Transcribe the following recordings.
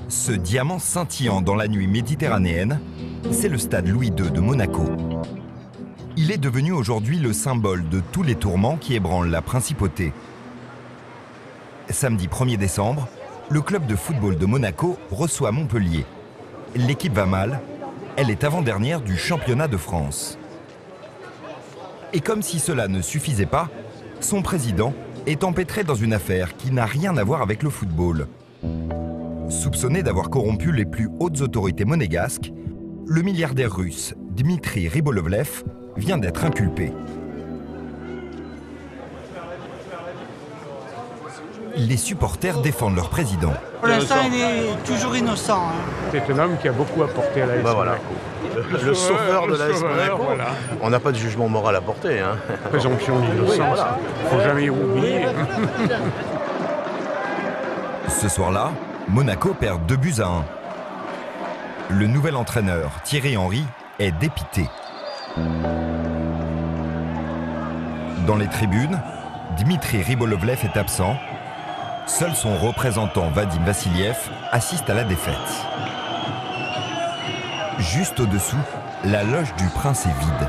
Ce diamant scintillant dans la nuit méditerranéenne, c'est le stade Louis II de Monaco. Il est devenu aujourd'hui le symbole de tous les tourments qui ébranlent la principauté. Samedi 1er décembre, le club de football de Monaco reçoit Montpellier. L'équipe va mal, elle est avant-dernière du championnat de France. Et comme si cela ne suffisait pas, son président est empêtré dans une affaire qui n'a rien à voir avec le football. Soupçonné d'avoir corrompu les plus hautes autorités monégasques, le milliardaire russe Dmitri Ribolovlev vient d'être inculpé. Les supporters défendent leur président. Pour l'instant, il est toujours innocent. C'est un homme qui a beaucoup apporté à l'AS Monaco. Le sauveur de l'AS Monaco. Voilà. On n'a pas de jugement moral à porter. Présomption d'innocence. Il ne faut jamais oublier. Ce soir-là, Monaco perd 2-1. Le nouvel entraîneur, Thierry Henry, est dépité. Dans les tribunes, Dmitri Ribolovlev est absent. Seul son représentant, Vadim Vassiliev, assiste à la défaite. Juste au-dessous, la loge du prince est vide.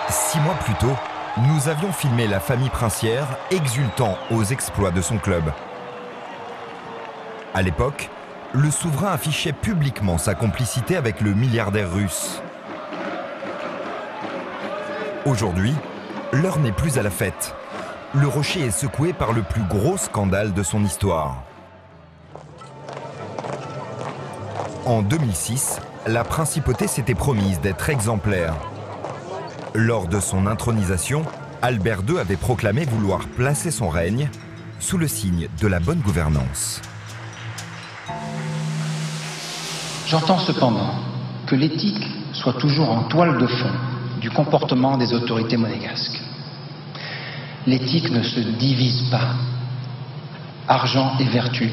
Six mois plus tôt, nous avions filmé la famille princière exultant aux exploits de son club. À l'époque, le souverain affichait publiquement sa complicité avec le milliardaire russe. Aujourd'hui, l'heure n'est plus à la fête. Le rocher est secoué par le plus gros scandale de son histoire. En 2006, la principauté s'était promise d'être exemplaire. Lors de son intronisation, Albert II avait proclamé vouloir placer son règne sous le signe de la bonne gouvernance. J'entends cependant que l'éthique soit toujours en toile de fond du comportement des autorités monégasques. L'éthique ne se divise pas. Argent et vertu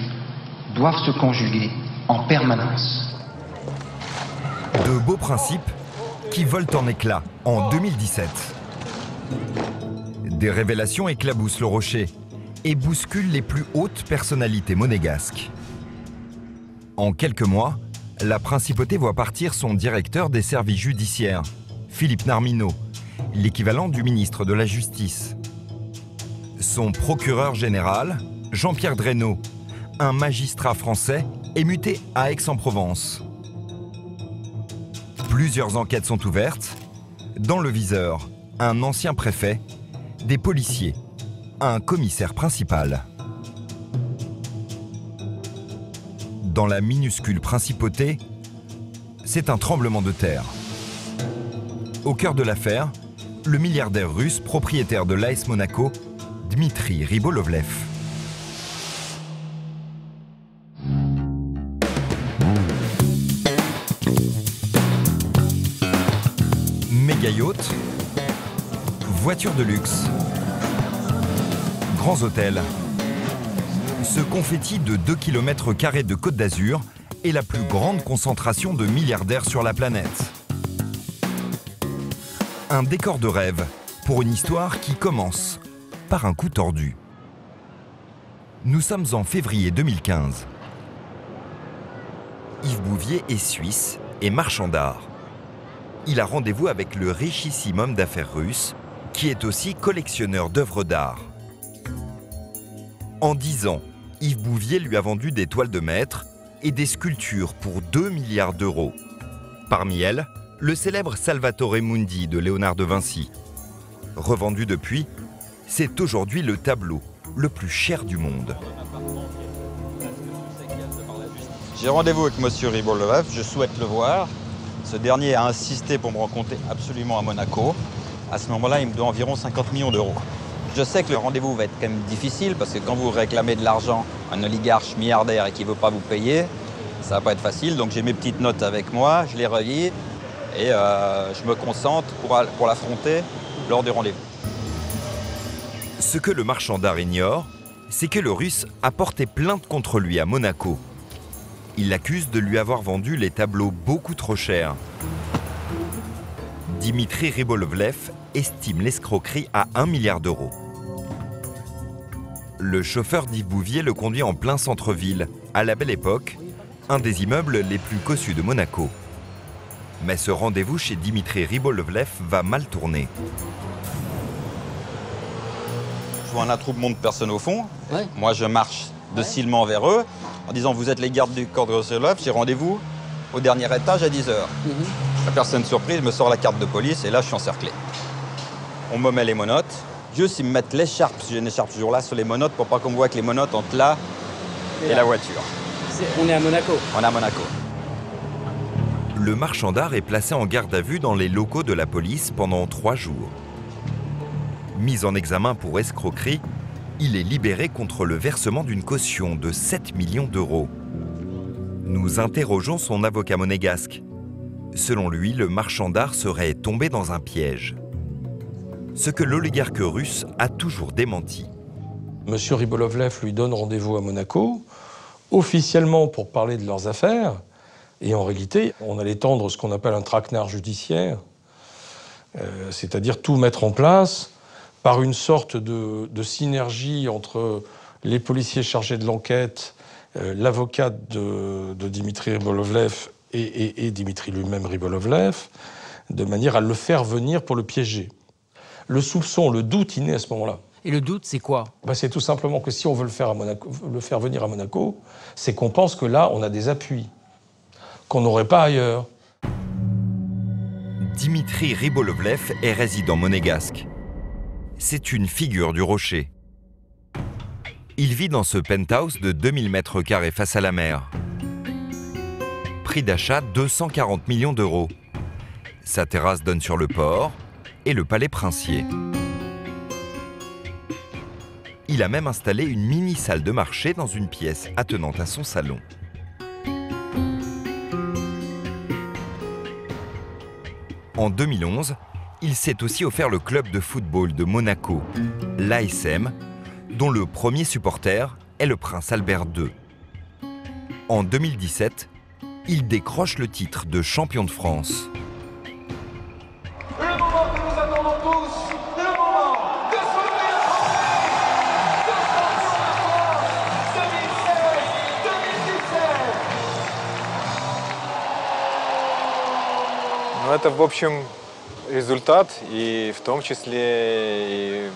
doivent se conjuguer en permanence. De beaux principes qui volent en éclats en 2017. Des révélations éclaboussent le rocher et bousculent les plus hautes personnalités monégasques. En quelques mois, la principauté voit partir son directeur des services judiciaires, Philippe Narmineau, l'équivalent du ministre de la Justice. Son procureur général, Jean-Pierre Dresneau, un magistrat français, est muté à Aix-en-Provence. Plusieurs enquêtes sont ouvertes. Dans le viseur, un ancien préfet, des policiers, un commissaire principal. Dans la minuscule principauté, c'est un tremblement de terre. Au cœur de l'affaire, le milliardaire russe propriétaire de l'AS Monaco, Dmitri Ribolovlev. Méga yacht, voitures de luxe, grands hôtels. Ce confetti de 2 km² de Côte d'Azur est la plus grande concentration de milliardaires sur la planète. Un décor de rêve pour une histoire qui commence par un coup tordu. Nous sommes en février 2015. Yves Bouvier est suisse et marchand d'art. Il a rendez-vous avec le richissime homme d'affaires russe, qui est aussi collectionneur d'œuvres d'art. En 10 ans, Yves Bouvier lui a vendu des toiles de maître et des sculptures pour 2 milliards d'euros. Parmi elles, le célèbre Salvatore Mundi de Léonard de Vinci. Revendu depuis, c'est aujourd'hui le tableau le plus cher du monde. J'ai rendez-vous avec M. Ribolovlev, je souhaite le voir. Ce dernier a insisté pour me rencontrer absolument à Monaco. À ce moment-là, il me doit environ 50 millions d'euros. Je sais que le rendez-vous va être quand même difficile parce que quand vous réclamez de l'argent à un oligarque milliardaire et qu'il ne veut pas vous payer, ça ne va pas être facile. Donc j'ai mes petites notes avec moi, je les relis et je me concentre pour l'affronter lors du rendez-vous. Ce que le marchand d'art ignore, c'est que le Russe a porté plainte contre lui à Monaco. Il l'accuse de lui avoir vendu les tableaux beaucoup trop chers. Dimitri Ribolovlev estime l'escroquerie à 1 milliard d'euros. Le chauffeur d'Yves Bouvier le conduit en plein centre-ville, à la Belle Époque, un des immeubles les plus cossus de Monaco. Mais ce rendez-vous chez Dimitri Ribolovlev va mal tourner. Je vois un attroupement de personnes au fond. Ouais. Moi, je marche docilement vers eux en disant « Vous êtes les gardes du corps de Ribolovlev, j'ai rendez-vous au dernier étage à 10 h. La personne surprise me sort la carte de police et là, je suis encerclé. On me met les menottes. Juste, ils me mettent l'écharpe, parce que j'ai une écharpe ce jour-là, sur les menottes pour pas qu'on me voit avec les menottes entre là et la voiture. On est à Monaco. On est à Monaco. Le marchand d'art est placé en garde à vue dans les locaux de la police pendant 3 jours. Mis en examen pour escroquerie, il est libéré contre le versement d'une caution de 7 millions d'euros. Nous interrogeons son avocat monégasque. Selon lui, le marchand d'art serait tombé dans un piège. Ce que l'oligarque russe a toujours démenti. Monsieur Ribolovlev lui donne rendez-vous à Monaco, officiellement pour parler de leurs affaires, et en réalité, on allait tendre ce qu'on appelle un traquenard judiciaire, c'est-à-dire tout mettre en place par une sorte de synergie entre les policiers chargés de l'enquête, l'avocat de Dimitri Ribolovlev et Dimitri lui-même Ribolovlev, de manière à le faire venir pour le piéger. Le soupçon, le doute, il naît à ce moment-là. Et le doute, c'est quoi? C'est tout simplement que si on veut le faire venir à Monaco, c'est qu'on pense que là, on a des appuis qu'on n'aurait pas ailleurs. Dimitri Ribolovlev est résident monégasque. C'est une figure du rocher. Il vit dans ce penthouse de 2000 m² face à la mer. Prix d'achat 240 millions d'euros. Sa terrasse donne sur le port et le palais princier. Il a même installé une mini-salle de marché dans une pièce attenante à son salon. En 2011, il s'est aussi offert le club de football de Monaco, l'ASM, dont le premier supporter est le prince Albert II. En 2017, il décroche le titre de champion de France. Le moment que nous attendons tous, le moment de soulever la France, de champion de France 2016-2017. Ну, это, в общем, результат, и в том числе и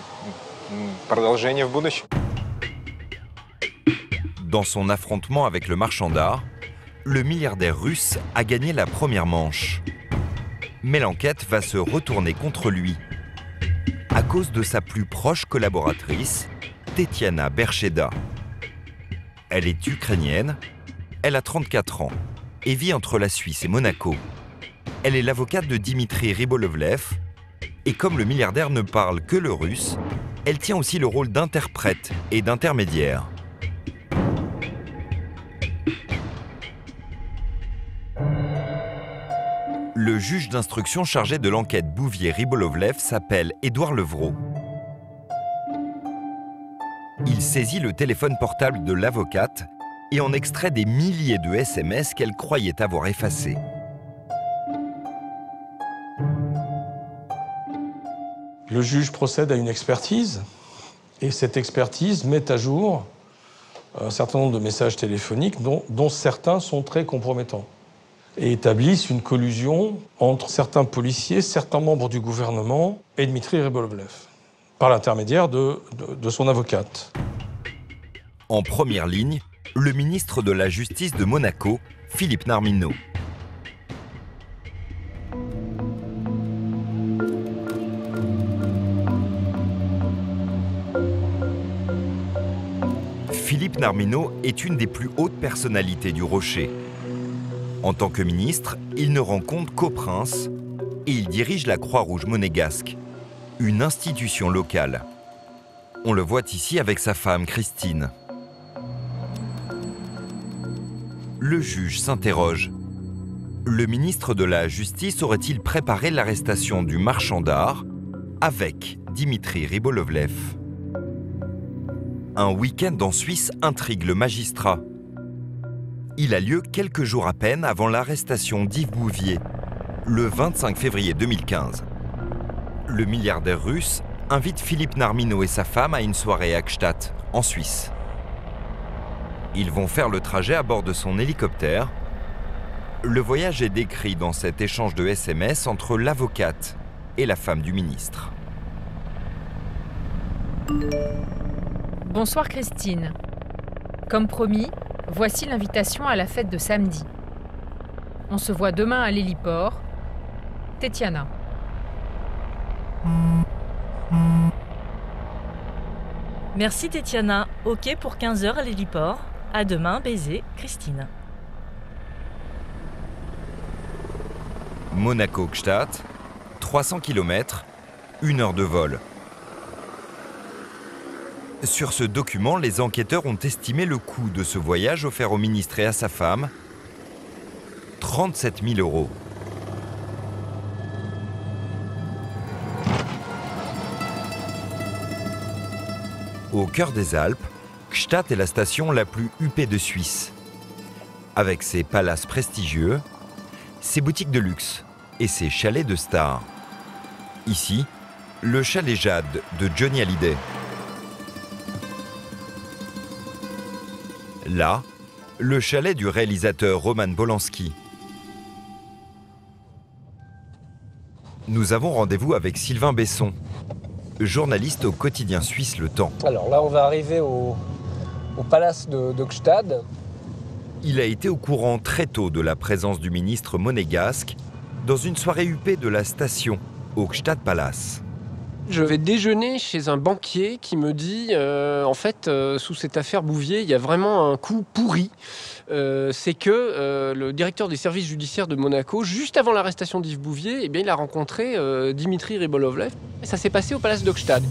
продолжение в будущем. Dans son affrontement avec le marchand d'art, le milliardaire russe a gagné la première manche. Mais l'enquête va se retourner contre lui, à cause de sa plus proche collaboratrice, Tetiana Bercheda. Elle est ukrainienne, elle a 34 ans et vit entre la Suisse et Monaco. Elle est l'avocate de Dimitri Ribolovlev et comme le milliardaire ne parle que le russe, elle tient aussi le rôle d'interprète et d'intermédiaire. Le juge d'instruction chargé de l'enquête Bouvier-Ribolovlev s'appelle Édouard Levrault. Il saisit le téléphone portable de l'avocate et en extrait des milliers de SMS qu'elle croyait avoir effacés. Le juge procède à une expertise et cette expertise met à jour un certain nombre de messages téléphoniques dont certains sont très compromettants et établissent une collusion entre certains policiers, certains membres du gouvernement et Dimitri Ribolovlev par l'intermédiaire de son avocate. En première ligne, le ministre de la Justice de Monaco, Philippe Narmineau. Philippe Narmineau est une des plus hautes personnalités du Rocher. En tant que ministre, il ne rend compte qu'au prince et il dirige la Croix-Rouge monégasque, une institution locale. On le voit ici avec sa femme Christine. Le juge s'interroge. Le ministre de la Justice aurait-il préparé l'arrestation du marchand d'art avec Dimitri Ribolovlev? Un week-end en Suisse intrigue le magistrat. Il a lieu quelques jours à peine avant l'arrestation d'Yves Bouvier, Le 25 février 2015, le milliardaire russe invite Philippe Narmino et sa femme à une soirée à Gstaad, en Suisse. Ils vont faire le trajet à bord de son hélicoptère. Le voyage est décrit dans cet échange de SMS entre l'avocate et la femme du ministre. Bonsoir Christine. Comme promis, voici l'invitation à la fête de samedi. On se voit demain à l'héliport. Tetiana. Merci Tetiana. Ok pour 15 h à l'héliport. À demain, baiser, Christine. Monaco-Gstaad, 300 km, 1 heure de vol. Sur ce document, les enquêteurs ont estimé le coût de ce voyage offert au ministre et à sa femme, 37 000 €. Au cœur des Alpes, Gstaad est la station la plus huppée de Suisse. Avec ses palaces prestigieux, ses boutiques de luxe et ses chalets de stars. Ici, le chalet Jade de Johnny Hallyday. Là, le chalet du réalisateur Roman Polanski. Nous avons rendez-vous avec Sylvain Besson, journaliste au quotidien suisse Le Temps. Alors là, on va arriver au palace de Gstaad. Il a été au courant très tôt de la présence du ministre monégasque dans une soirée huppée de la station au Gstaad Palace. Je vais déjeuner chez un banquier qui me dit en fait, sous cette affaire Bouvier, il y a vraiment un coup pourri. C'est que le directeur des services judiciaires de Monaco, juste avant l'arrestation d'Yves Bouvier, eh bien, il a rencontré Dimitri Ribolovlev. Et ça s'est passé au palace de Gstaad.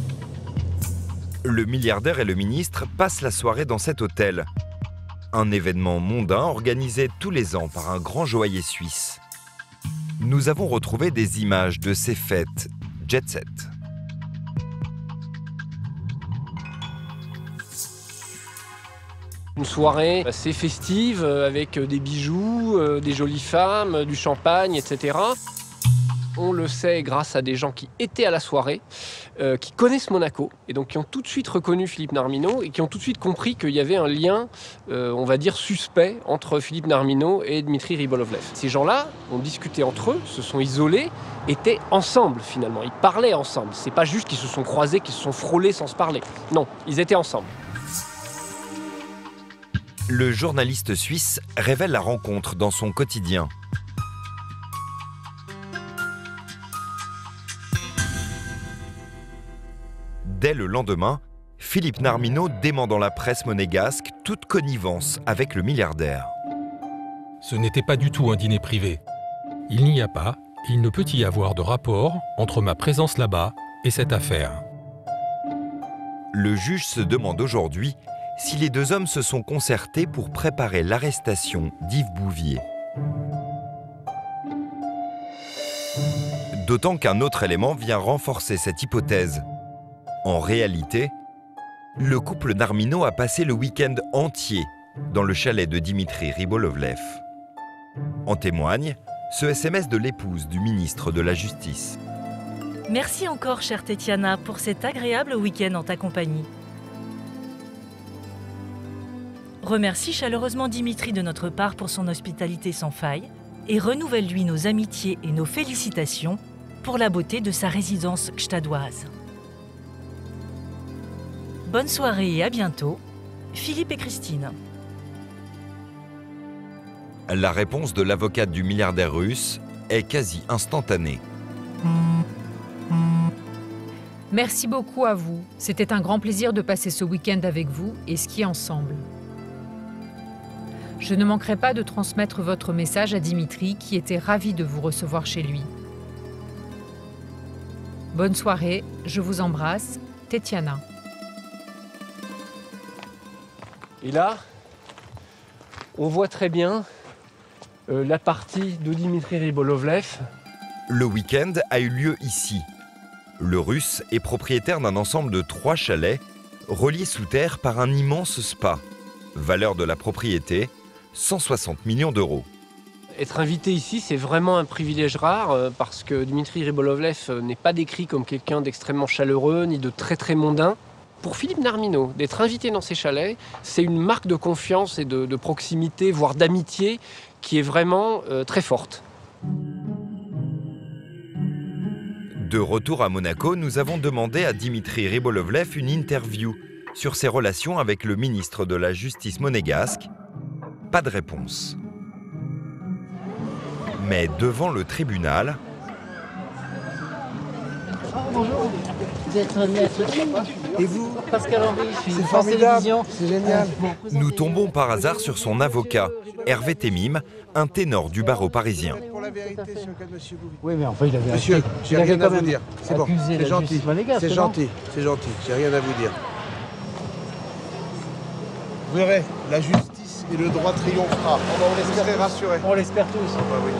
Le milliardaire et le ministre passent la soirée dans cet hôtel. Un événement mondain organisé tous les ans par un grand joaillier suisse. Nous avons retrouvé des images de ces fêtes jet-set. Une soirée assez festive avec des bijoux, des jolies femmes, du champagne, etc. On le sait grâce à des gens qui étaient à la soirée, qui connaissent Monaco et donc qui ont tout de suite reconnu Philippe Narmino et qui ont tout de suite compris qu'il y avait un lien, on va dire, suspect entre Philippe Narmino et Dmitri Ribolovlev. Ces gens-là ont discuté entre eux, se sont isolés, étaient ensemble finalement, ils parlaient ensemble. C'est pas juste qu'ils se sont croisés, qu'ils se sont frôlés sans se parler. Non, ils étaient ensemble. Le journaliste suisse révèle la rencontre dans son quotidien. Dès le lendemain, Philippe Narmino dément dans la presse monégasque toute connivence avec le milliardaire. Ce n'était pas du tout un dîner privé. Il n'y a pas, il ne peut y avoir de rapport entre ma présence là-bas et cette affaire. Le juge se demande aujourd'hui si les deux hommes se sont concertés pour préparer l'arrestation d'Yves Bouvier. D'autant qu'un autre élément vient renforcer cette hypothèse. En réalité, le couple Narmino a passé le week-end entier dans le chalet de Dimitri Ribolovlev. En témoigne ce SMS de l'épouse du ministre de la Justice. Merci encore, chère Tetiana, pour cet agréable week-end en ta compagnie. Remercie chaleureusement Dimitri de notre part pour son hospitalité sans faille et renouvelle-lui nos amitiés et nos félicitations pour la beauté de sa résidence gstadoise. Bonne soirée et à bientôt, Philippe et Christine. La réponse de l'avocate du milliardaire russe est quasi instantanée. Merci beaucoup à vous. C'était un grand plaisir de passer ce week-end avec vous et skier ensemble. Je ne manquerai pas de transmettre votre message à Dimitri qui était ravi de vous recevoir chez lui. Bonne soirée, je vous embrasse, Tetiana. Et là, on voit très bien la partie de Dimitri Ribolovlev. Le week-end a eu lieu ici. Le Russe est propriétaire d'un ensemble de 3 chalets reliés sous terre par un immense spa. Valeur de la propriété, 160 millions d'euros. Être invité ici, c'est vraiment un privilège rare parce que Dmitri Ribolovlev n'est pas décrit comme quelqu'un d'extrêmement chaleureux ni de très très mondain. Pour Philippe Narmino, d'être invité dans ses chalets, c'est une marque de confiance et de proximité, voire d'amitié, qui est vraiment très forte. De retour à Monaco, nous avons demandé à Dmitri Ribolovlev une interview sur ses relations avec le ministre de la Justice monégasque. Pas de réponse. Mais devant le tribunal... Bonjour, vous êtes maître. Et vous? Pascal Henry, je suis France formidable, Télévisions. c'est génial. Nous tombons par hasard sur son avocat, Hervé Temim, un ténor du barreau parisien. Pour la vérité sur le cas de Monsieur Bouvier. Oui, mais enfin, il avait Monsieur, j'ai rien à vous dire. C'est bon, accusé c'est la gentil. justice monégasque, C'est non? gentil, c'est gentil. J'ai rien à vous dire. Vous verrez, la justice et le droit triomphera. On serez rassurés. On l'espère tous. Bah oui.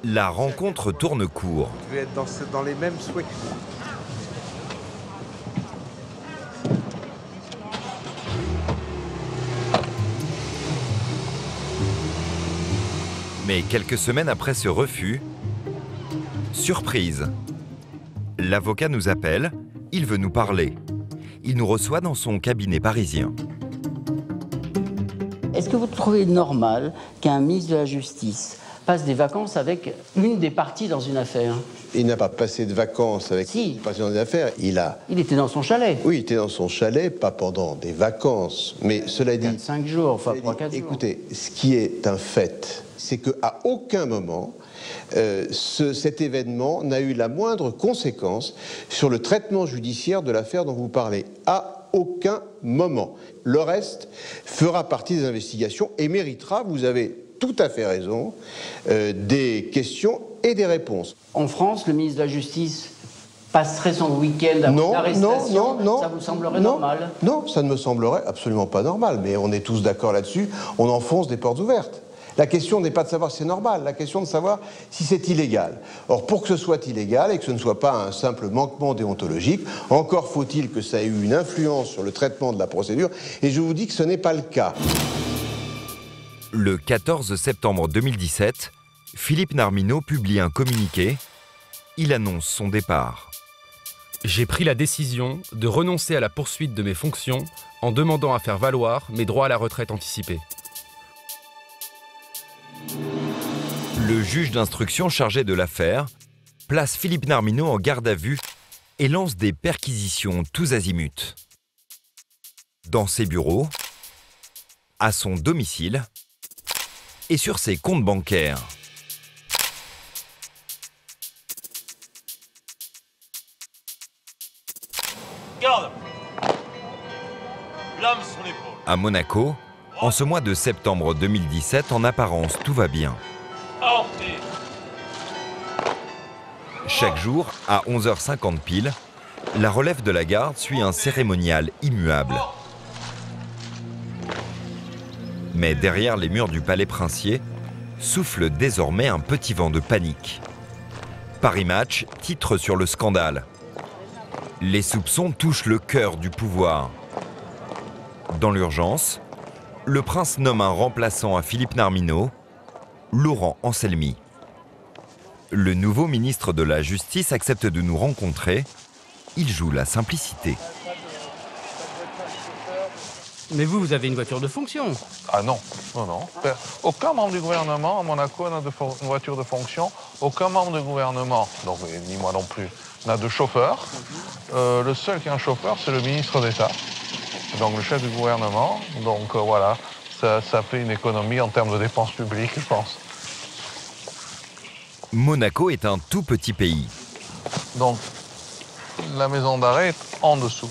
La rencontre tourne court. Je vais être dans les mêmes souhaits. Mais quelques semaines après ce refus, surprise. L'avocat nous appelle, il veut nous parler. Il nous reçoit dans son cabinet parisien. Est-ce que vous trouvez normal qu'un ministre de la Justice passe des vacances avec une des parties dans une affaire? Il n'a pas passé de vacances avec le président des affaires. Il était dans son chalet. Oui, il était dans son chalet, pas pendant des vacances. Mais cela dit... 5 jours, enfin 3-4 jours. Écoutez, ce qui est un fait, c'est qu'à aucun moment, cet événement n'a eu la moindre conséquence sur le traitement judiciaire de l'affaire dont vous parlez. À aucun moment. Le reste fera partie des investigations et méritera, vous avez tout à fait raison, des questions et des réponses. En France, le ministre de la Justice passerait son week-end à l'arrestation. Non. Ça vous semblerait normal? Non, ça ne me semblerait absolument pas normal, mais on est tous d'accord là-dessus, on enfonce des portes ouvertes. La question n'est pas de savoir si c'est normal, la question est de savoir si c'est illégal. Or, pour que ce soit illégal et que ce ne soit pas un simple manquement déontologique, encore faut-il que ça ait eu une influence sur le traitement de la procédure, et je vous dis que ce n'est pas le cas. Le 14 septembre 2017, Philippe Narmino publie un communiqué. Il annonce son départ. J'ai pris la décision de renoncer à la poursuite de mes fonctions en demandant à faire valoir mes droits à la retraite anticipée. Le juge d'instruction chargé de l'affaire place Philippe Narmino en garde à vue et lance des perquisitions tous azimuts. Dans ses bureaux, à son domicile et sur ses comptes bancaires. Garde! Blâme son épaule. À Monaco, en ce mois de septembre 2017, en apparence, tout va bien. Chaque jour, à 11h50 pile, la relève de la garde suit un cérémonial immuable. Mais derrière les murs du palais princier, souffle désormais un petit vent de panique. Paris Match titre sur le scandale. Les soupçons touchent le cœur du pouvoir. Dans l'urgence, le prince nomme un remplaçant à Philippe Narmino, Laurent Anselmi. Le nouveau ministre de la Justice accepte de nous rencontrer. Il joue la simplicité. Mais vous avez une voiture de fonction. Ah non, non. Aucun membre du gouvernement à Monaco n'a de voiture de fonction. Aucun membre du gouvernement, donc ni moi non plus, n'a de chauffeur. Le seul qui a un chauffeur, c'est le ministre d'État, donc le chef du gouvernement. Donc voilà, ça fait une économie en termes de dépenses publiques, je pense. Monaco est un tout petit pays. Donc la maison d'arrêt est en dessous.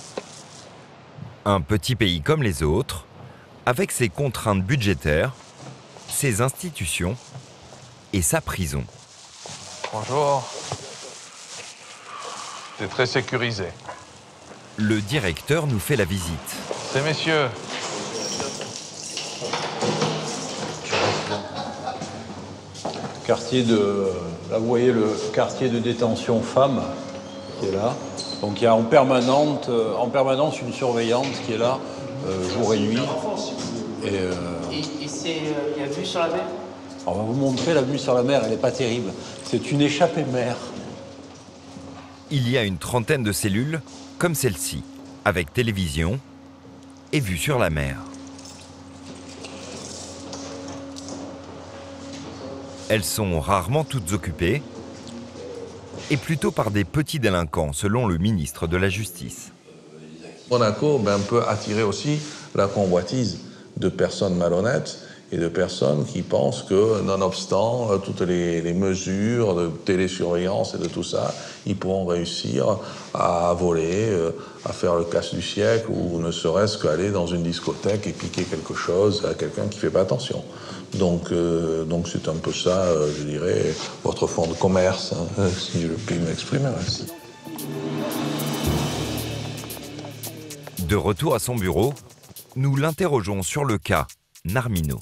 Un petit pays comme les autres, avec ses contraintes budgétaires, ses institutions et sa prison. Bonjour. C'est très sécurisé. Le directeur nous fait la visite. Ces messieurs. Quartier de, là vous voyez le quartier de détention femmes qui est là. Donc il y a en permanence une surveillante qui est là jour et nuit. Et c'est, il y a vue sur la mer? On va vous montrer la vue sur la mer, elle n'est pas terrible. C'est une échappée mer. Il y a une trentaine de cellules, comme celle-ci, avec télévision et vue sur la mer. Elles sont rarement toutes occupées, et plutôt par des petits délinquants, selon le ministre de la Justice. Monaco peut attirer aussi la convoitise de personnes malhonnêtes et de personnes qui pensent que, nonobstant toutes les mesures de télésurveillance et de tout ça, ils pourront réussir à voler, à faire le casse du siècle, ou ne serait-ce qu'aller dans une discothèque et piquer quelque chose à quelqu'un qui ne fait pas attention. Donc c'est un peu ça, je dirais, votre fonds de commerce, hein, si je puis m'exprimer ainsi. De retour à son bureau, nous l'interrogeons sur le cas Narmino.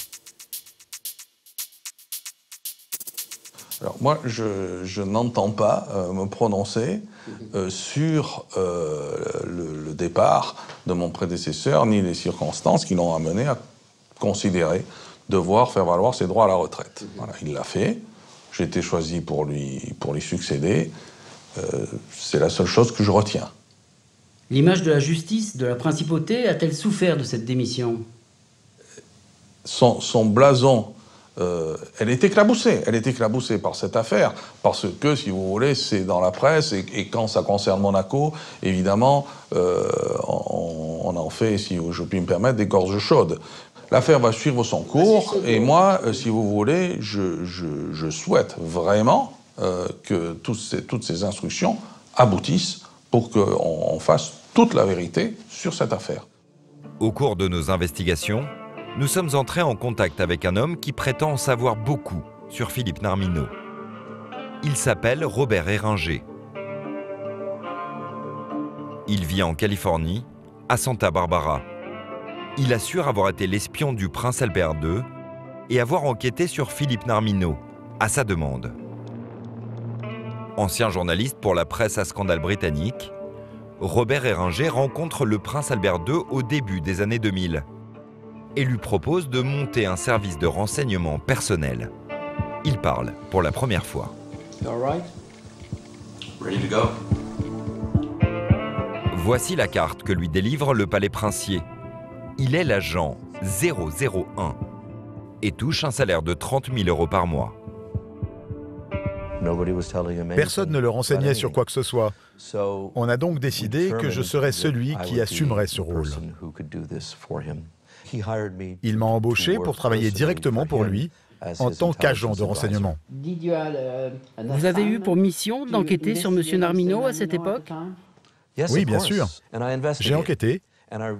Alors moi, je n'entends pas me prononcer sur le départ de mon prédécesseur, ni les circonstances qui l'ont amené à considérer devoir faire valoir ses droits à la retraite. Voilà, il l'a fait. J'ai été choisi pour lui succéder. C'est la seule chose que je retiens. L'image de la justice, de la principauté, a-t-elle souffert de cette démission? Son blason, elle est éclaboussée. Elle est éclabboussée par cette affaire, parce que, si vous voulez, c'est dans la presse, et quand ça concerne Monaco, évidemment, on en fait, si je puis me permettre, des gorges chaudes. L'affaire va suivre son cours, et moi, si vous voulez, je souhaite vraiment que toutes ces instructions aboutissent pour qu'on fasse toute la vérité sur cette affaire. Au cours de nos investigations, nous sommes entrés en contact avec un homme qui prétend en savoir beaucoup sur Philippe Narmino. Il s'appelle Robert Héringer. Il vit en Californie, à Santa Barbara. Il assure avoir été l'espion du prince Albert II et avoir enquêté sur Philippe Narmino, à sa demande. Ancien journaliste pour la presse à scandale britannique, Robert Héringer rencontre le prince Albert II au début des années 2000 et lui propose de monter un service de renseignement personnel. Il parle pour la première fois. Voici la carte que lui délivre le palais princier. Il est l'agent 001 et touche un salaire de 30 000 € par mois. Personne ne le renseignait sur quoi que ce soit. On a donc décidé que je serais celui qui assumerait ce rôle. Il m'a embauché pour travailler directement pour lui en tant qu'agent de renseignement. Vous avez eu pour mission d'enquêter sur M. Narmino à cette époque? Oui, bien sûr. J'ai enquêté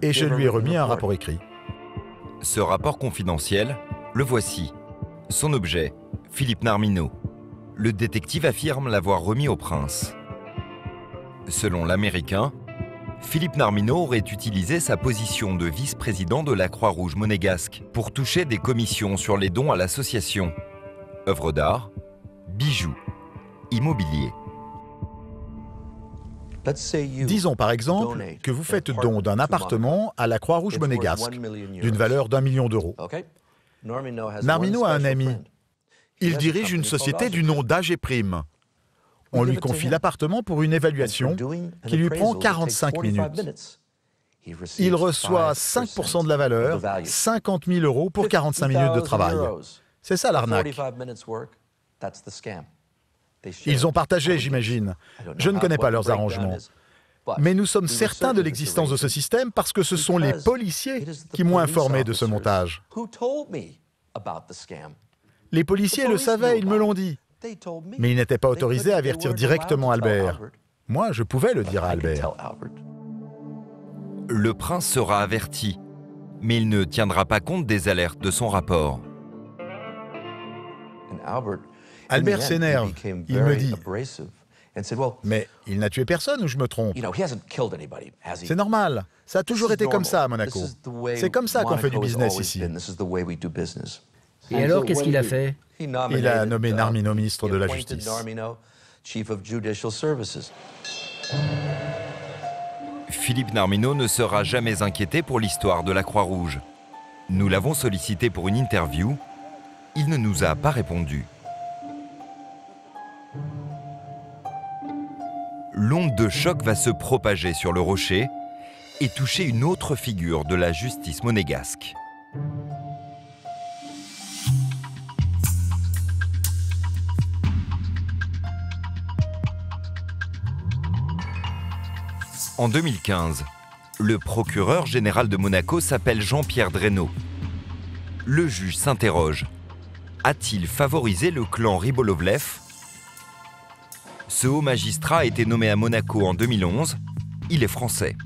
et je lui ai remis un rapport écrit. Ce rapport confidentiel, le voici. Son objet, Philippe Narmino. Le détective affirme l'avoir remis au prince. Selon l'Américain, Philippe Narmino aurait utilisé sa position de vice-président de la Croix-Rouge monégasque pour toucher des commissions sur les dons à l'association. Œuvres d'art, bijoux, immobilier. Disons par exemple que vous faites don d'un appartement à la Croix-Rouge monégasque d'une valeur d'1 million d'euros. Narmino a un ami. Il dirige une société du nom d'AG Prime. On lui confie l'appartement pour une évaluation qui lui prend 45 minutes. Il reçoit 5% de la valeur, 50 000 € pour 45 minutes de travail. C'est ça l'arnaque. Ils ont partagé, j'imagine. Je ne connais pas leurs arrangements. Mais nous sommes certains de l'existence de ce système parce que ce sont les policiers qui m'ont informé de ce montage. Les policiers le savaient, ils me l'ont dit. Mais ils n'étaient pas autorisés à avertir directement Albert. Moi, je pouvais le dire à Albert. Le prince sera averti, mais il ne tiendra pas compte des alertes de son rapport. Albert s'énerve. Il me dit « Mais il n'a tué personne ou je me trompe ?» C'est normal. Ça a toujours été comme ça à Monaco. C'est comme ça qu'on fait du business ici. Et alors, qu'est-ce qu'il a fait? Il a nommé Narmino ministre de la Justice. Philippe Narmino ne sera jamais inquiété pour l'histoire de la Croix-Rouge. Nous l'avons sollicité pour une interview. il ne nous a pas répondu. L'onde de choc va se propager sur le rocher et toucher une autre figure de la justice monégasque. En 2015, le procureur général de Monaco s'appelle Jean-Pierre Dreynaud. Le juge s'interroge. A-t-il favorisé le clan Rybolovlev? Ce haut magistrat a été nommé à Monaco en 2011. Il est français.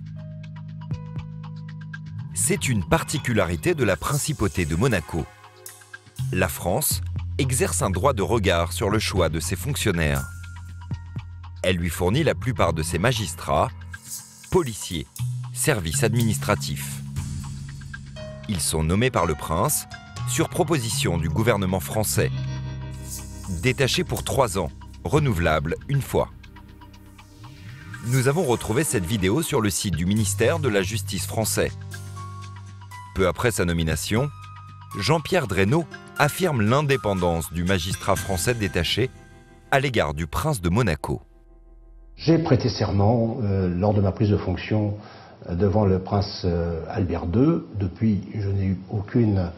C'est une particularité de la principauté de Monaco. La France exerce un droit de regard sur le choix de ses fonctionnaires. Elle lui fournit la plupart de ses magistrats, policiers, services administratifs. Ils sont nommés par le prince sur proposition du gouvernement français. Détachés pour 3 ans, renouvelables une fois. Nous avons retrouvé cette vidéo sur le site du ministère de la Justice français. Peu après sa nomination, Jean-Pierre Dreynaud affirme l'indépendance du magistrat français détaché à l'égard du prince de Monaco. J'ai prêté serment lors de ma prise de fonction devant le prince Albert II. Depuis, je n'ai eu aucune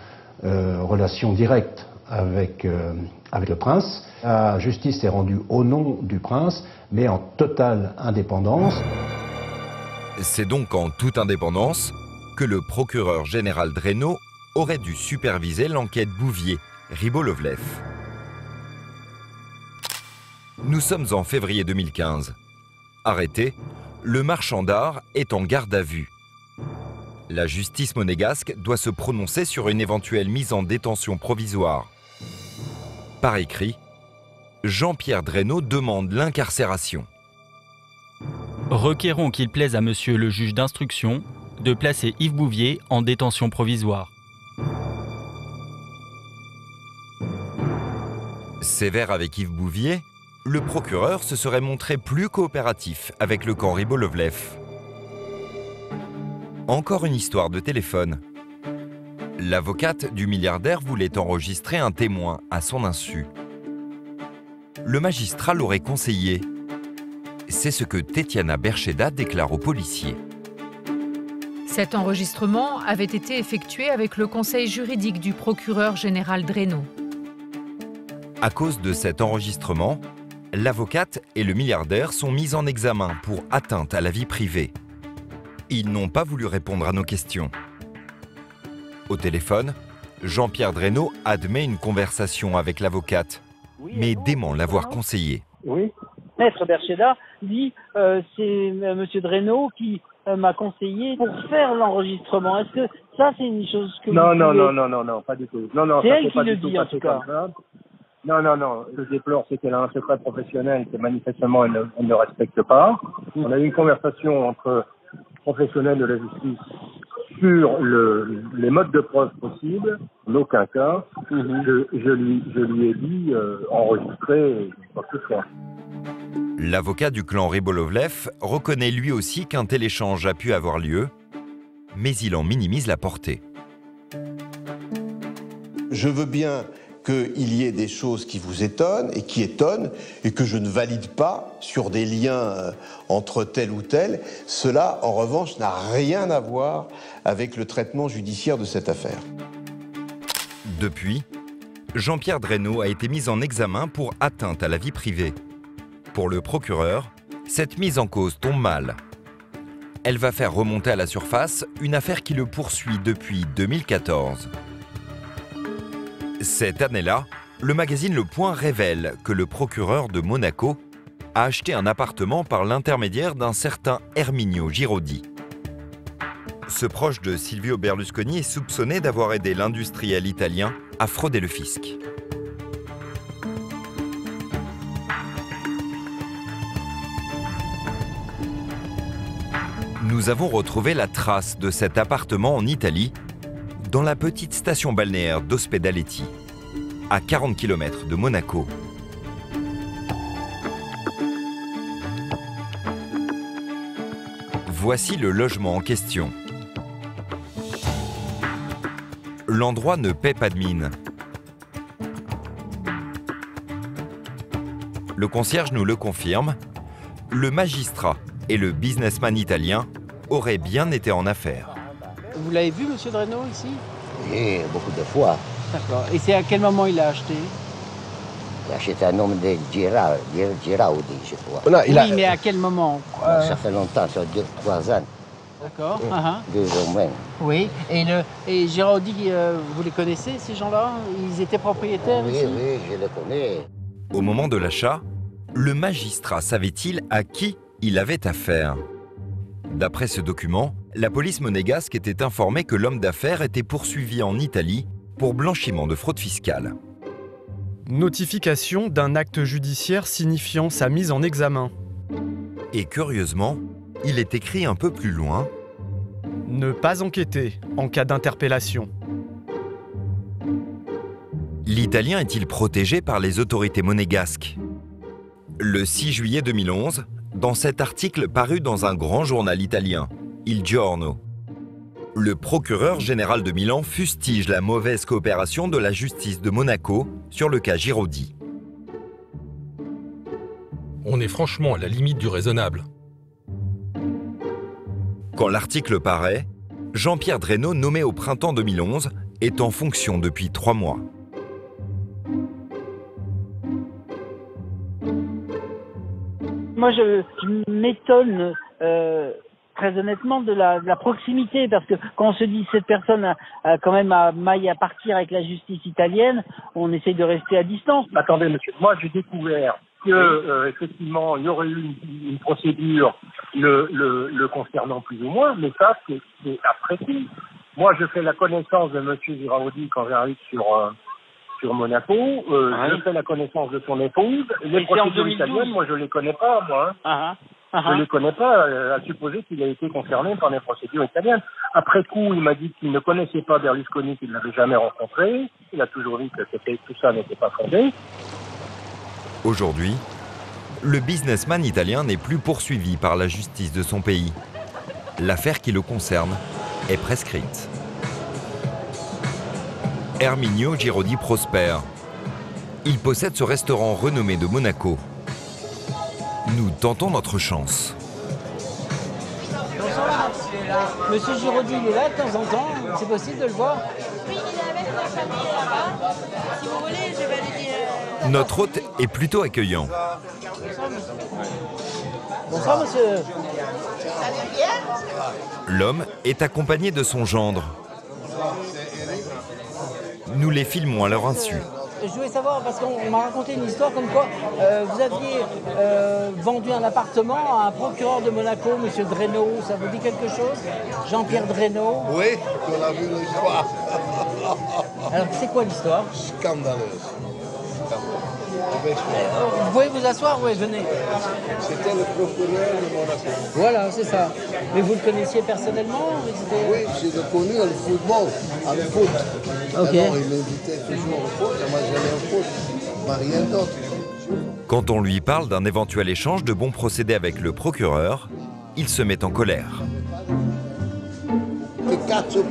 relation directe avec le prince. La justice est rendue au nom du prince, mais en totale indépendance. C'est donc en toute indépendance que le procureur général Dreynaud aurait dû superviser l'enquête Bouvier-Rybolovlev. Nous sommes en février 2015. Arrêté, le marchand d'art est en garde à vue. La justice monégasque doit se prononcer sur une éventuelle mise en détention provisoire. Par écrit, Jean-Pierre Dreynaud demande l'incarcération. Requérons qu'il plaise à monsieur le juge d'instruction de placer Yves Bouvier en détention provisoire. Sévère avec Yves Bouvier, le procureur se serait montré plus coopératif avec le camp Rybolovlev. Encore une histoire de téléphone. L'avocate du milliardaire voulait enregistrer un témoin à son insu. Le magistrat l'aurait conseillé. C'est ce que Tetiana Bercheda déclare aux policiers. Cet enregistrement avait été effectué avec le conseil juridique du procureur général Dreynaud. À cause de cet enregistrement, l'avocate et le milliardaire sont mis en examen pour atteinte à la vie privée. Ils n'ont pas voulu répondre à nos questions. Au téléphone, Jean-Pierre Dreynaud admet une conversation avec l'avocate, mais dément l'avoir conseillé. Oui. Maître Bercheda dit c'est M. Dreynaud qui m'a conseillé pour faire l'enregistrement. Est-ce que ça, c'est une chose que non, vous pouvez... non, pas du tout. Non, c'est ça elle qui pas le du tout dit, en tout cas. Non. Ce que je déplore, c'est qu'elle a un secret professionnel que manifestement elle ne respecte pas. On a eu une conversation entre professionnels de la justice sur les modes de preuve possibles. En aucun cas, je lui ai dit enregistrer quoi que ce soit. L'avocat du clan Rybolovlev reconnaît lui aussi qu'un tel échange a pu avoir lieu, mais il en minimise la portée. Je veux bien qu'il y ait des choses qui vous étonnent et que je ne valide pas sur des liens entre tel ou tel. Cela, en revanche, n'a rien à voir avec le traitement judiciaire de cette affaire. Depuis, Jean-Pierre Dreynaud a été mis en examen pour atteinte à la vie privée. Pour le procureur, cette mise en cause tombe mal. Elle va faire remonter à la surface une affaire qui le poursuit depuis 2014. Cette année-là, le magazine Le Point révèle que le procureur de Monaco a acheté un appartement par l'intermédiaire d'un certain Erminio Giraudy. Ce proche de Silvio Berlusconi est soupçonné d'avoir aidé l'industriel italien à frauder le fisc. Nous avons retrouvé la trace de cet appartement en Italie, dans la petite station balnéaire d'Ospedaletti, à 40 km de Monaco. Voici le logement en question. L'endroit ne paie pas de mine. Le concierge nous le confirme, le magistrat et le businessman italien auraient bien été en affaires. Vous l'avez vu, monsieur Dreno, ici? Oui, beaucoup de fois. D'accord. Et c'est à quel moment il l'a acheté? Il a acheté un nom de Giraudi, je crois. Oui, mais à quel moment? Ça fait longtemps, ça dure 3 ans. D'accord. 2 au moins. Oui. Et Giraudi, vous les connaissez, ces gens-là? Ils étaient propriétaires ici? Oui, je les connais. Au moment de l'achat, le magistrat savait-il à qui il avait affaire? D'après ce document, la police monégasque était informée que l'homme d'affaires était poursuivi en Italie pour blanchiment de fraude fiscale. Notification d'un acte judiciaire signifiant sa mise en examen. Et curieusement, il est écrit un peu plus loin « Ne pas enquêter en cas d'interpellation ». L'Italien est-il protégé par les autorités monégasques? Le 6 juillet 2011, dans cet article paru dans un grand journal italien, Il Giorno, le procureur général de Milan fustige la mauvaise coopération de la justice de Monaco sur le cas Giraudi. On est franchement à la limite du raisonnable. Quand l'article paraît, Jean-Pierre Dreno, nommé au printemps 2011, est en fonction depuis 3 mois. Moi, je m'étonne très honnêtement de la proximité, parce que quand on se dit cette personne a quand même maille à partir avec la justice italienne, on essaye de rester à distance. Attendez, monsieur, moi j'ai découvert que effectivement il y aurait eu une procédure le concernant plus ou moins, mais ça c'est après tout. Moi je fais la connaissance de monsieur Giraudi quand j'arrive sur Monaco, je fais la connaissance de son épouse. Les procédures italiennes, moi je les connais pas, moi. Je ne les connais pas, à supposer qu'il a été concerné par les procédures italiennes. Après coup, il m'a dit qu'il ne connaissait pas Berlusconi, qu'il ne l'avait jamais rencontré. Il a toujours dit que tout ça n'était pas fondé. Aujourd'hui, le businessman italien n'est plus poursuivi par la justice de son pays. L'affaire qui le concerne est prescrite. Erminio Giraudi prospère. Il possède ce restaurant renommé de Monaco. Nous tentons notre chance. Bonsoir. Monsieur Giraudi, il est là de temps en temps. C'est possible de le voir? Oui, il est avec sa famille là-bas. Si vous voulez, je vais lui dire... Notre hôte est plutôt accueillant. Bonsoir, monsieur. Ça va bien? L'homme est accompagné de son gendre. Nous les filmons à leur insu. Je voulais savoir, parce qu'on m'a raconté une histoire comme quoi vous aviez vendu un appartement à un procureur de Monaco, monsieur Dreno. Ça vous dit quelque chose? Jean-Pierre Dreno? Oui, on a vu l'histoire. Alors, c'est quoi l'histoire? Scandaleuse. Vous pouvez vous asseoir? Oui, venez. C'était le procureur de Monaco. Voilà, c'est ça. Mais vous le connaissiez personnellement? Oui, je l'ai connu au football, à le foot. Okay. Alors, il m'invitait toujours au foot, moi j'allais au foot, mais rien d'autre. Quand on lui parle d'un éventuel échange de bons procédés avec le procureur, il se met en colère.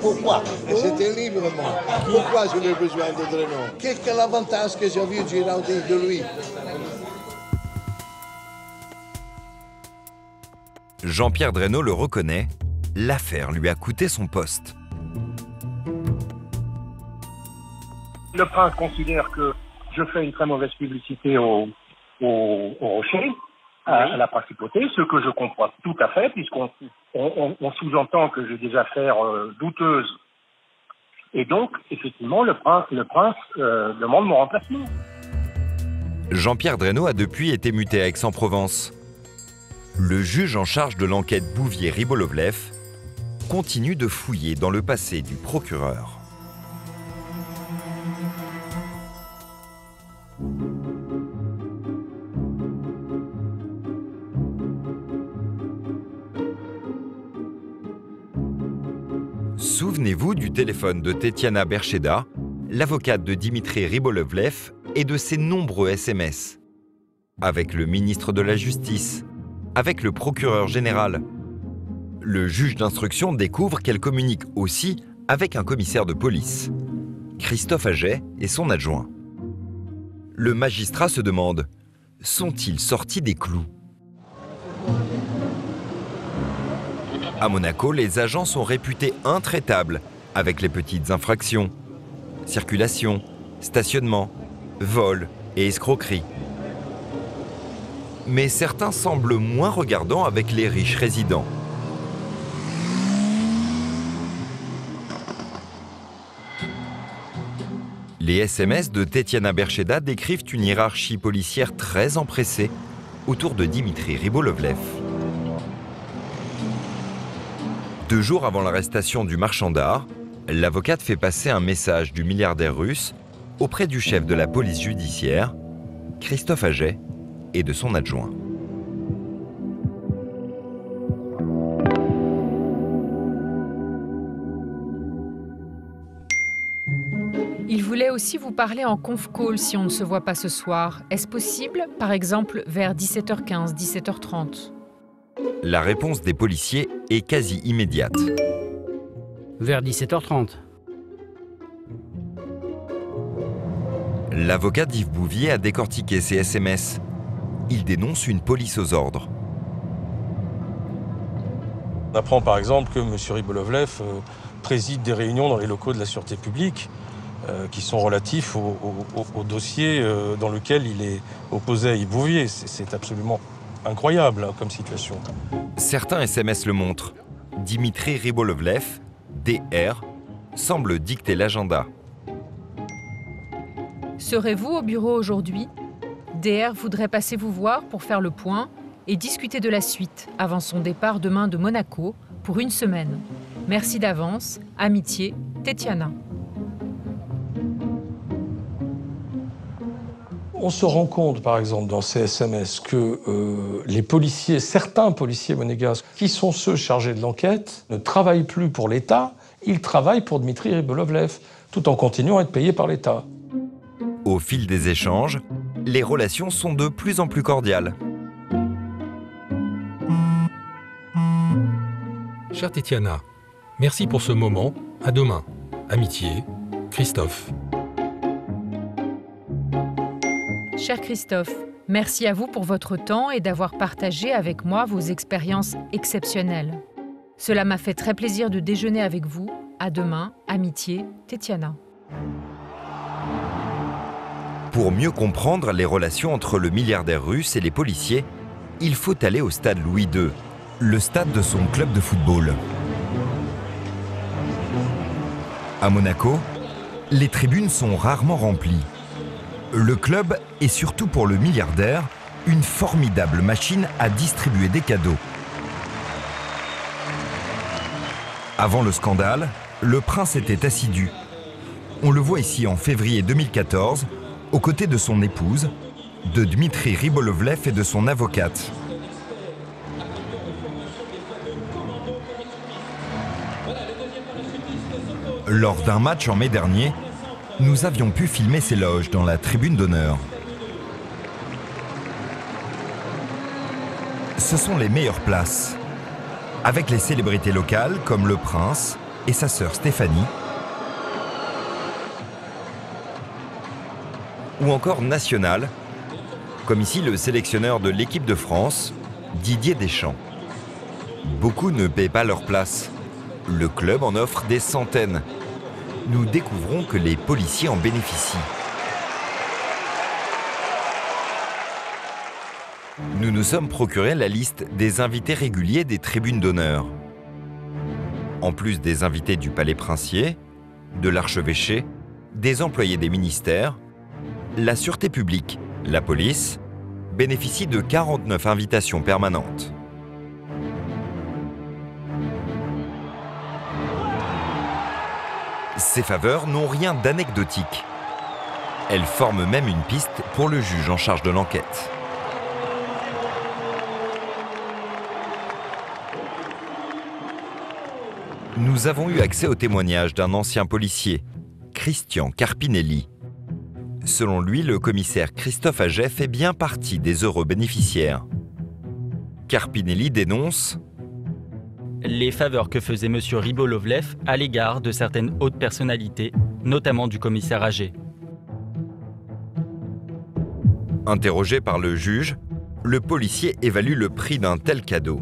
Pourquoi? C'était libre, moi. Pourquoi je n'ai besoin de Dreno? Quel est l'avantage que j'ai vu Giraudi de lui? Jean-Pierre Dreno le reconnaît, l'affaire lui a coûté son poste. Le prince considère que je fais une très mauvaise publicité au Rocher, à la principauté, ce que je comprends tout à fait, puisqu'on sous-entend que j'ai des affaires douteuses. Et donc, effectivement, le prince demande mon remplacement. Jean-Pierre Dreno a depuis été muté à Aix-en-Provence. Le juge en charge de l'enquête Bouvier-Ribolovlev continue de fouiller dans le passé du procureur. Souvenez-vous du téléphone de Tetiana Bercheda, l'avocate de Dimitri Ribolovlev, et de ses nombreux SMS. Avec le ministre de la Justice, avec le procureur général. Le juge d'instruction découvre qu'elle communique aussi avec un commissaire de police, Christophe Aget et son adjoint. Le magistrat se demande sont-ils sortis des clous? À Monaco, les agents sont réputés intraitables avec les petites infractions. Circulation, stationnement, vol et escroquerie. Mais certains semblent moins regardants avec les riches résidents. Les SMS de Tetiana Bercheda décrivent une hiérarchie policière très empressée autour de Dimitri Rybolovlev. 2 jours avant l'arrestation du marchand d'art, l'avocate fait passer un message du milliardaire russe auprès du chef de la police judiciaire, Christophe Aget, et de son adjoint. Il voulait aussi vous parler en conf call si on ne se voit pas ce soir. Est-ce possible, par exemple, vers 17h15, 17h30 ? La réponse des policiers est quasi immédiate. Vers 17h30. L'avocat d'Yves Bouvier a décortiqué ces SMS. Il dénonce une police aux ordres. On apprend par exemple que M. Rybolovlev préside des réunions dans les locaux de la Sûreté publique qui sont relatifs au dossier dans lequel il est opposé à Yves Bouvier. C'est absolument incroyable comme situation. Certains SMS le montrent. Dimitri Rybolovlev, DR, semble dicter l'agenda. Serez-vous au bureau aujourd'hui ? DR voudrait passer vous voir pour faire le point et discuter de la suite avant son départ demain de Monaco pour 1 semaine. Merci d'avance. Amitié, Tetiana. On se rend compte, par exemple, dans ces SMS, que les policiers, certains policiers monégasques, qui sont ceux chargés de l'enquête, ne travaillent plus pour l'État, ils travaillent pour Dimitri Rybolovlev, tout en continuant à être payés par l'État. Au fil des échanges, les relations sont de plus en plus cordiales. Chère Tetiana, merci pour ce moment. À demain. Amitié, Christophe. Cher Christophe, merci à vous pour votre temps et d'avoir partagé avec moi vos expériences exceptionnelles. Cela m'a fait très plaisir de déjeuner avec vous. À demain, amitié, Tetiana. Pour mieux comprendre les relations entre le milliardaire russe et les policiers, il faut aller au stade Louis II, le stade de son club de football. À Monaco, les tribunes sont rarement remplies. Le club est surtout pour le milliardaire une formidable machine à distribuer des cadeaux. Avant le scandale, le prince était assidu. On le voit ici en février 2014, aux côtés de son épouse, de Dmitri Rybolovlev et de son avocate. Lors d'un match en mai dernier, nous avions pu filmer ses loges dans la tribune d'honneur. Ce sont les meilleures places, avec les célébrités locales comme le prince et sa sœur Stéphanie, ou encore nationales, comme ici le sélectionneur de l'équipe de France, Didier Deschamps. Beaucoup ne paient pas leur place. Le club en offre des centaines. Nous découvrons que les policiers en bénéficient. Nous nous sommes procuré la liste des invités réguliers des tribunes d'honneur. En plus des invités du palais princier, de l'archevêché, des employés des ministères, la sûreté publique, la police, bénéficie de 49 invitations permanentes. Ces faveurs n'ont rien d'anecdotique. Elles forment même une piste pour le juge en charge de l'enquête. Nous avons eu accès au témoignage d'un ancien policier, Christian Carpinelli. Selon lui, le commissaire Christophe Aget fait bien partie des heureux bénéficiaires. Carpinelli dénonce les faveurs que faisait M. Rybolovlev à l'égard de certaines hautes personnalités, notamment du commissaire Aget. Interrogé par le juge, le policier évalue le prix d'un tel cadeau.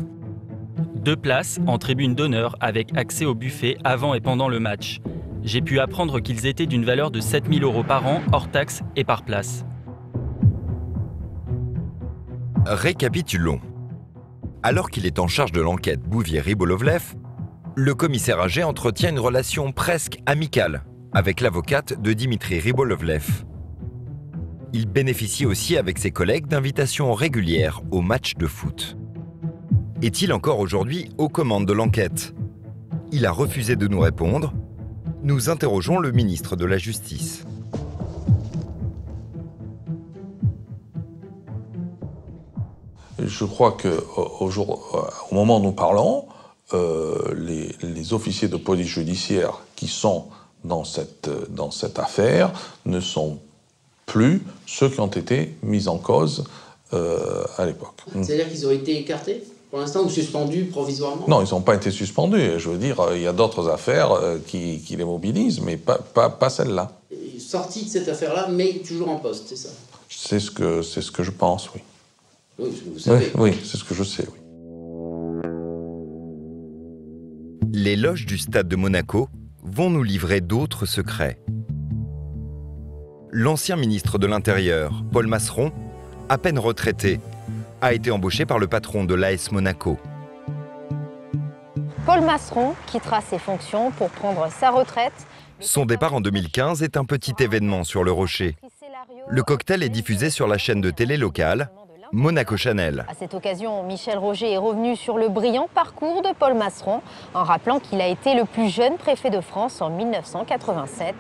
2 places en tribune d'honneur avec accès au buffet avant et pendant le match. J'ai pu apprendre qu'ils étaient d'une valeur de 7 000 € par an, hors taxes et par place. Récapitulons. Alors qu'il est en charge de l'enquête Bouvier-Ribolovlev, le commissaire âgé entretient une relation presque amicale avec l'avocate de Dimitri Ribolovlev. Il bénéficie aussi avec ses collègues d'invitations régulières aux matchs de foot. Est-il encore aujourd'hui aux commandes de l'enquête? Il a refusé de nous répondre. Nous interrogeons le ministre de la Justice. Je crois qu'au moment où nous parlons, les officiers de police judiciaire qui sont dans cette affaire ne sont plus ceux qui ont été mis en cause à l'époque. C'est-à-dire qu'ils ont été écartés pour l'instant ou suspendus provisoirement? Non, ils n'ont pas été suspendus. Je veux dire, il y a d'autres affaires qui les mobilisent, mais pas celle-là. Sortis de cette affaire-là, mais toujours en poste, c'est ça? C'est ce que je pense, oui. Oui, vous savez. Oui, c'est ce que je sais, oui. Les loges du stade de Monaco vont nous livrer d'autres secrets. L'ancien ministre de l'Intérieur, Paul Masseron, à peine retraité, a été embauché par le patron de l'AS Monaco. Paul Masseron quittera ses fonctions pour prendre sa retraite. Son départ en 2015 est un petit événement sur le Rocher. Le cocktail est diffusé sur la chaîne de télé locale, Monaco Channel. À cette occasion, Michel Roger est revenu sur le brillant parcours de Paul Masseron en rappelant qu'il a été le plus jeune préfet de France en 1987.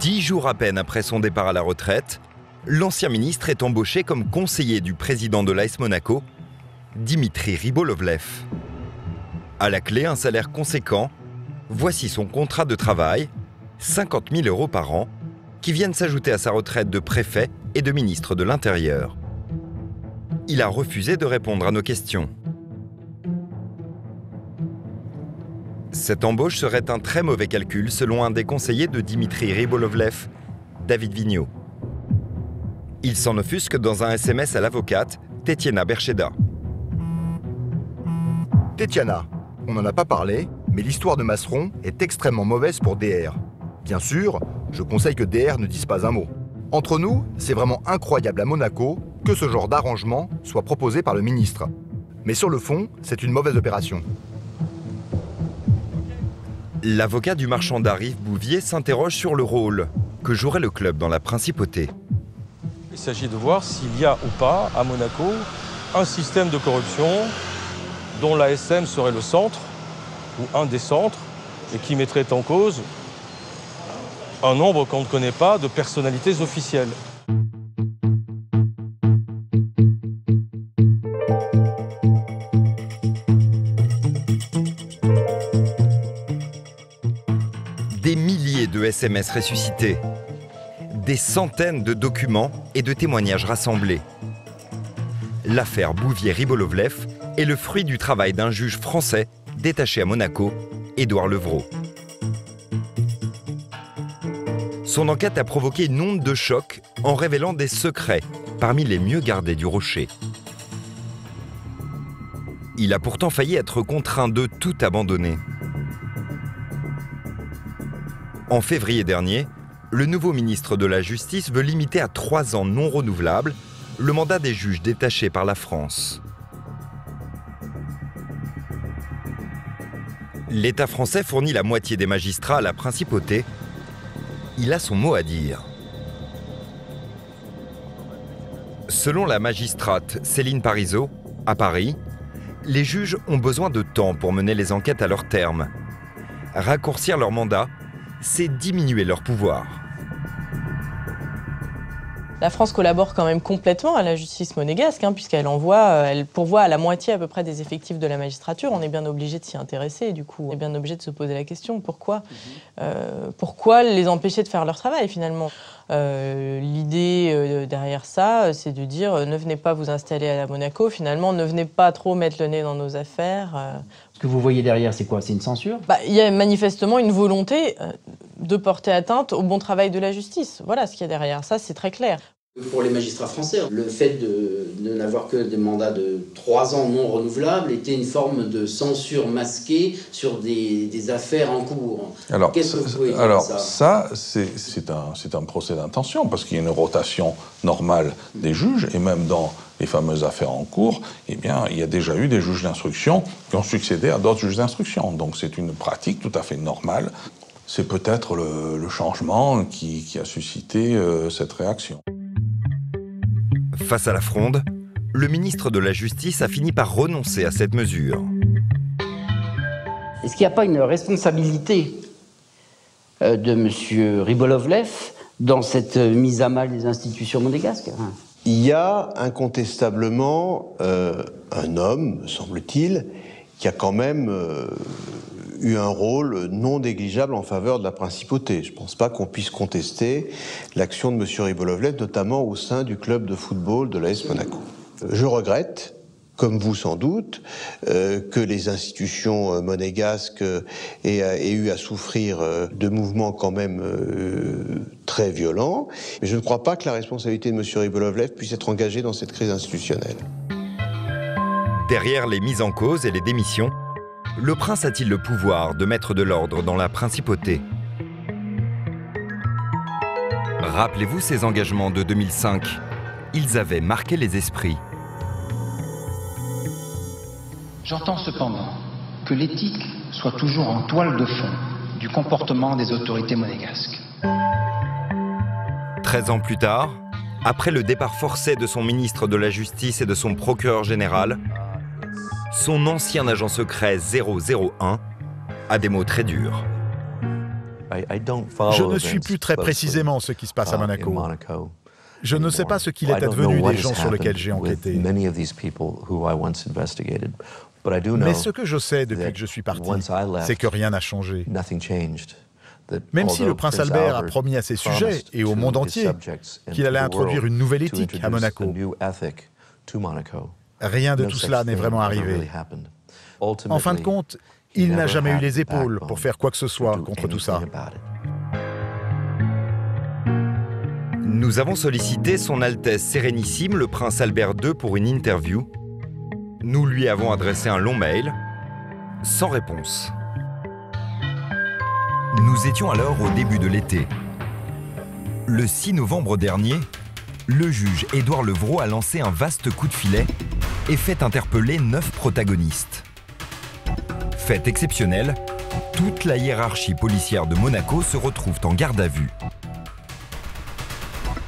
10 jours à peine après son départ à la retraite, l'ancien ministre est embauché comme conseiller du président de l'AS Monaco, Dimitri Ribolovlev. À la clé, un salaire conséquent. Voici son contrat de travail, 50 000 € par an, qui viennent s'ajouter à sa retraite de préfet et de ministre de l'Intérieur. Il a refusé de répondre à nos questions. Cette embauche serait un très mauvais calcul selon un des conseillers de Dimitri Ribolovlev, David Vigneault. Il s'en offusque dans un SMS à l'avocate Tetiana Bercheda. Tetiana, on n'en a pas parlé, mais l'histoire de Masseron est extrêmement mauvaise pour DR. Bien sûr, je conseille que DR ne dise pas un mot. Entre nous, c'est vraiment incroyable à Monaco que ce genre d'arrangement soit proposé par le ministre. Mais sur le fond, c'est une mauvaise opération. L'avocat du marchand d'art Yves Bouvier s'interroge sur le rôle que jouerait le club dans la principauté. Il s'agit de voir s'il y a ou pas à Monaco un système de corruption dont l'ASM serait le centre ou un des centres et qui mettrait en cause un nombre qu'on ne connaît pas de personnalités officielles. Des milliers de SMS ressuscités, des centaines de documents et de témoignages rassemblés. L'affaire Bouvier-Ribolovlev est le fruit du travail d'un juge français détaché à Monaco, Édouard Levrault. Son enquête a provoqué une onde de choc en révélant des secrets parmi les mieux gardés du Rocher. Il a pourtant failli être contraint de tout abandonner. En février dernier, le nouveau ministre de la Justice veut limiter à 3 ans non renouvelables le mandat des juges détachés par la France. L'État français fournit la moitié des magistrats à la principauté. Il a son mot à dire. Selon la magistrate Céline Parizeau, à Paris, les juges ont besoin de temps pour mener les enquêtes à leur terme. Raccourcir leur mandat, c'est diminuer leur pouvoir. La France collabore quand même complètement à la justice monégasque, puisqu'elle elle pourvoit à la moitié à peu près des effectifs de la magistrature. On est bien obligé de s'y intéresser, du coup. On est bien obligé de se poser la question, pourquoi les empêcher de faire leur travail, finalement? L'idée derrière ça, c'est de dire ne venez pas vous installer à Monaco, finalement, ne venez pas trop mettre le nez dans nos affaires. Ce que vous voyez derrière, c'est quoi? C'est une censure? Il y a manifestement une volonté de porter atteinte au bon travail de la justice. Voilà ce qu'il y a derrière, ça c'est très clair. Pour les magistrats français, le fait de n'avoir que des mandats de 3 ans non renouvelables était une forme de censure masquée sur des affaires en cours. Alors, qu'est-ce que vous pouvez dire de ça? c'est un procès d'intention, parce qu'il y a une rotation normale des juges, et même dans les fameuses affaires en cours, eh bien, il y a déjà eu des juges d'instruction qui ont succédé à d'autres juges d'instruction. Donc c'est une pratique tout à fait normale. C'est peut-être le changement qui a suscité cette réaction. Face à la fronde, le ministre de la Justice a fini par renoncer à cette mesure. Est-ce qu'il n'y a pas une responsabilité de M. Rybolovlev dans cette mise à mal des institutions monégasques? Il y a incontestablement un homme, semble-t-il, qui a quand même eu un rôle non négligeable en faveur de la principauté. Je ne pense pas qu'on puisse contester l'action de M. Rybolovlev, notamment au sein du club de football de l'AS Monaco. Je regrette, comme vous sans doute, que les institutions monégasques aient eu à souffrir de mouvements quand même très violents, mais je ne crois pas que la responsabilité de M. Rybolovlev puisse être engagée dans cette crise institutionnelle. Derrière les mises en cause et les démissions, le prince a-t-il le pouvoir de mettre de l'ordre dans la principauté? Rappelez-vous ces engagements de 2005. Ils avaient marqué les esprits. J'entends cependant que l'éthique soit toujours en toile de fond du comportement des autorités monégasques. 13 ans plus tard, après le départ forcé de son ministre de la Justice et de son procureur général, son ancien agent secret 001 a des mots très durs. Je ne suis plus très précisément ce qui se passe à Monaco. Je ne sais pas ce qu'il est advenu des gens sur lesquels j'ai enquêté. Mais ce que je sais depuis que je suis parti, c'est que rien n'a changé. Même si le prince Albert a promis à ses sujets et au monde entier qu'il allait introduire une nouvelle éthique à Monaco, rien de tout cela n'est vraiment arrivé. En fin de compte, il n'a jamais eu les épaules pour faire quoi que ce soit contre tout ça. Nous avons sollicité son Altesse Sérénissime, le prince Albert II, pour une interview. Nous lui avons adressé un long mail, sans réponse. Nous étions alors au début de l'été. Le 6 novembre dernier, le juge Édouard Levrault a lancé un vaste coup de filet et fait interpeller 9 protagonistes. Fait exceptionnel, toute la hiérarchie policière de Monaco se retrouve en garde à vue.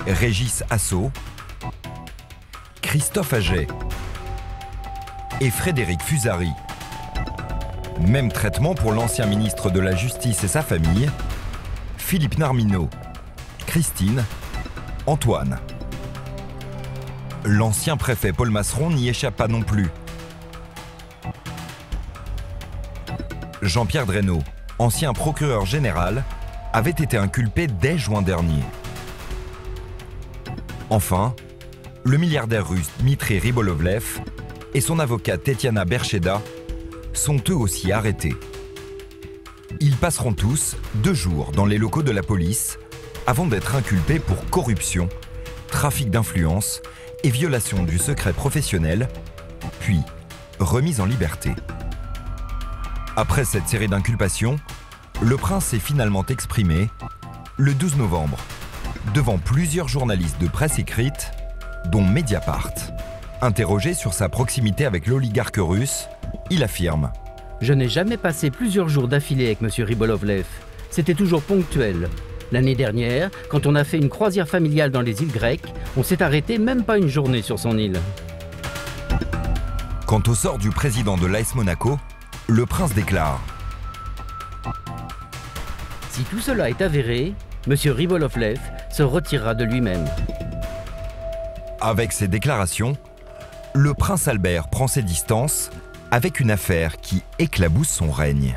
Régis Assau, Christophe Aget et Frédéric Fusari. Même traitement pour l'ancien ministre de la Justice et sa famille, Philippe Narmineau, Christine, Antoine. L'ancien préfet Paul Masseron n'y échappe pas non plus. Jean-Pierre Dresneau, ancien procureur général, avait été inculpé dès juin dernier. Enfin, le milliardaire russe Dmitri Rybolovlev et son avocate Tetiana Bercheda sont eux aussi arrêtés. Ils passeront tous 2 jours dans les locaux de la police avant d'être inculpés pour corruption, trafic d'influence et violation du secret professionnel, puis remis en liberté. Après cette série d'inculpations, le prince s'est finalement exprimé le 12 novembre devant plusieurs journalistes de presse écrite, dont Mediapart. Interrogé sur sa proximité avec l'oligarque russe, il affirme « Je n'ai jamais passé plusieurs jours d'affilée avec M. Rybolovlev. C'était toujours ponctuel. L'année dernière, quand on a fait une croisière familiale dans les îles grecques, on s'est arrêté même pas une journée sur son île. » Quant au sort du président de l'AS Monaco, le prince déclare « Si tout cela est avéré, M. Rybolovlev se retirera de lui-même. » Avec ces déclarations, le prince Albert prend ses distances avec une affaire qui éclabousse son règne.